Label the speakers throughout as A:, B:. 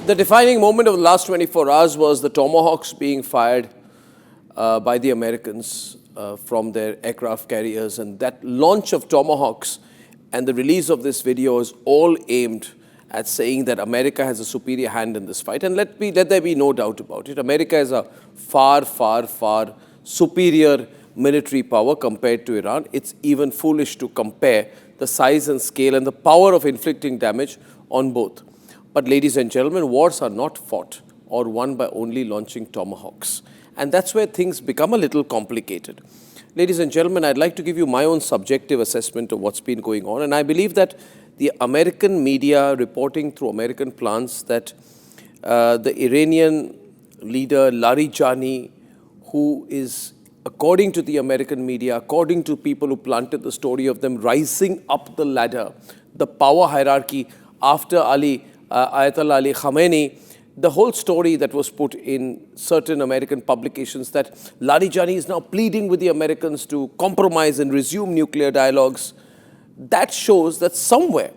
A: The defining moment of the last 24 hours was the Tomahawks being fired by the Americans from their aircraft carriers. And that launch of Tomahawks and the release of this video is all aimed at saying that America has a superior hand in this fight. And let there be no doubt about it. America is a far, far, far superior military power compared to Iran. It's even foolish to compare the size and scale and the power of inflicting damage on both. But ladies and gentlemen, wars are not fought or won by only launching Tomahawks. And that's where things become a little complicated. Ladies and gentlemen, I'd like to give you my own subjective assessment of what's been going on. And I believe that the American media reporting through American plants that the Iranian leader Larijani, who is, according to the American media, according to people who planted the story of them rising up the ladder, the power hierarchy after Ayatollah Ali Khamenei, the whole story that was put in certain American publications that Larijani is now pleading with the Americans to compromise and resume nuclear dialogues, that shows that somewhere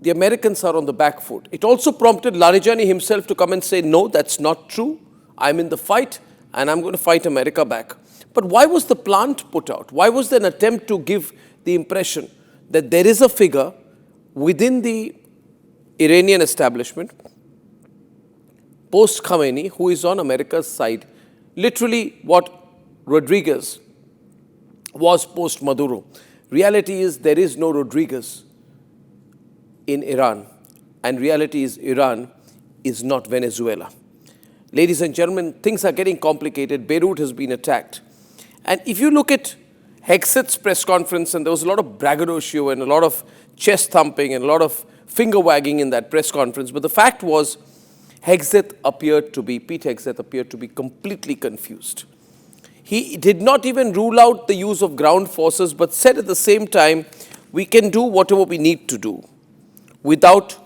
A: the Americans are on the back foot. It also prompted Larijani himself to come and say, no, that's not true. I'm in the fight and I'm going to fight America back. But why was the plant put out? Why was there an attempt to give the impression that there is a figure within the Iranian establishment, post-Khamenei, who is on America's side, literally what Rodriguez was post-Maduro? Reality is there is no Rodriguez in Iran, and reality is Iran is not Venezuela. Ladies and gentlemen, things are getting complicated. Beirut has been attacked. And if you look at Hegseth's press conference, and there was a lot of braggadocio and a lot of chest thumping and a lot of finger wagging in that press conference, but the fact was Pete Hegseth appeared to be completely confused. He did not even rule out the use of ground forces, but said at the same time, we can do whatever we need to do without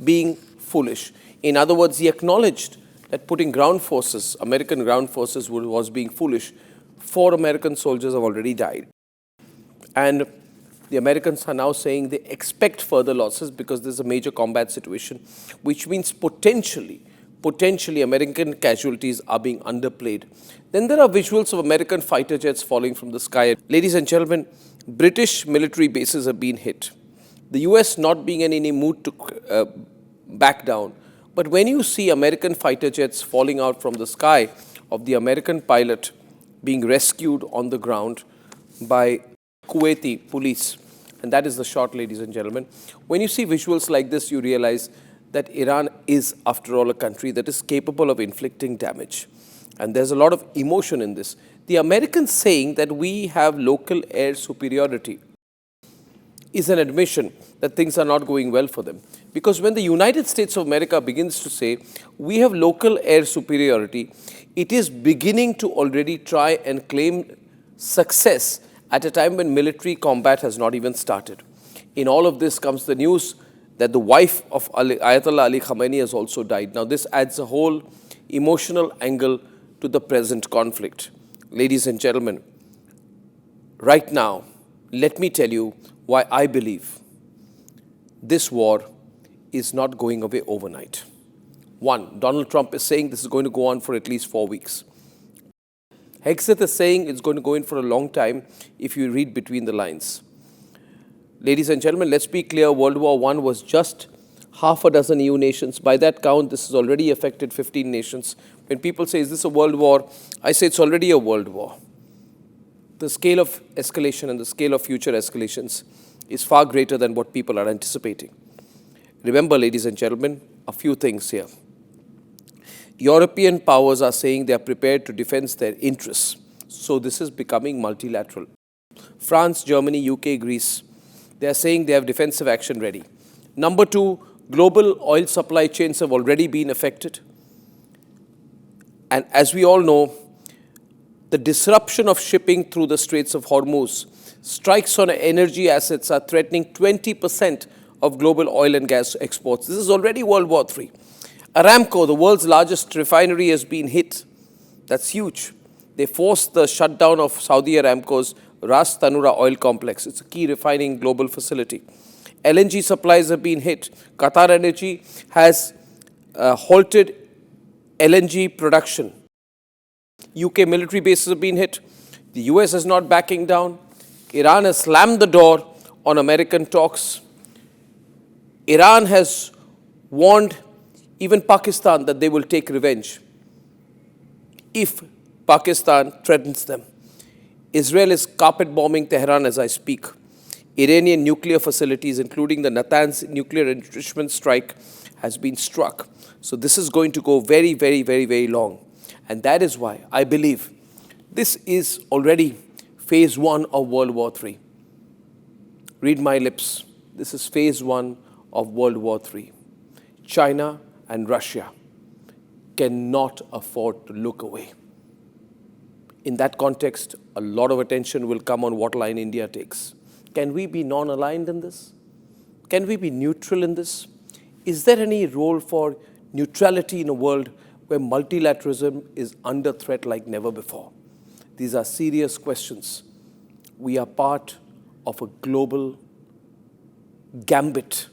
A: being foolish. In other words, he acknowledged that putting ground forces, American ground forces, was being foolish. 4 American soldiers have already died. And the Americans are now saying they expect further losses because there's a major combat situation, which means potentially American casualties are being underplayed. Then there are visuals of American fighter jets falling from the sky. Ladies and gentlemen, British military bases have been hit. The US not being in any mood to back down. But when you see American fighter jets falling out from the sky of the American pilot being rescued on the ground by Kuwaiti police, and that is the shot, ladies and gentlemen. When you see visuals like this, you realize that Iran is, after all, a country that is capable of inflicting damage. And there's a lot of emotion in this. The Americans saying that we have local air superiority is an admission that things are not going well for them. Because when the United States of America begins to say, we have local air superiority, it is beginning to already try and claim success at a time when military combat has not even started. In all of this comes the news that the wife of Ayatollah Ali Khamenei has also died. Now this adds a whole emotional angle to the present conflict. Ladies and gentlemen, right now, let me tell you why I believe this war is not going away overnight. 1, Donald Trump is saying this is going to go on for at least 4 weeks. Hegseth is saying it's going to go in for a long time if you read between the lines. Ladies and gentlemen, let's be clear, World War I was just half a dozen EU nations. By that count, this has already affected 15 nations. When people say, is this a world war? I say it's already a world war. The scale of escalation and the scale of future escalations is far greater than what people are anticipating. Remember, ladies and gentlemen, a few things here. European powers are saying they are prepared to defend their interests. So this is becoming multilateral. France, Germany, UK, Greece, they are saying they have defensive action ready. Number 2, global oil supply chains have already been affected. And as we all know, the disruption of shipping through the Straits of Hormuz, strikes on energy assets are threatening 20% of global oil and gas exports. This is already World War III. Aramco, the world's largest refinery, has been hit. That's huge. They forced the shutdown of Saudi Aramco's Ras Tanura oil complex. It's a key refining global facility. LNG supplies have been hit. Qatar Energy has halted LNG production. UK military bases have been hit. The US is not backing down. Iran has slammed the door on American talks. Iran has warned even Pakistan that they will take revenge if Pakistan threatens them. Israel is carpet bombing Tehran as I speak. Iranian nuclear facilities, including the Natanz nuclear enrichment strike, has been struck. So this is going to go very, very, very, very long. And that is why I believe this is already phase 1 of World War III. Read my lips. This is phase 1 of World War III. China and Russia cannot afford to look away. In that context, a lot of attention will come on what line India takes. Can we be non-aligned in this? Can we be neutral in this? Is there any role for neutrality in a world where multilateralism is under threat like never before? These are serious questions. We are part of a global gambit.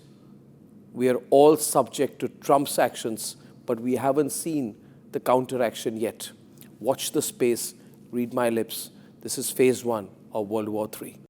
A: We are all subject to Trump's actions, but we haven't seen the counteraction yet. Watch the space, read my lips. This is phase 1 of World War III.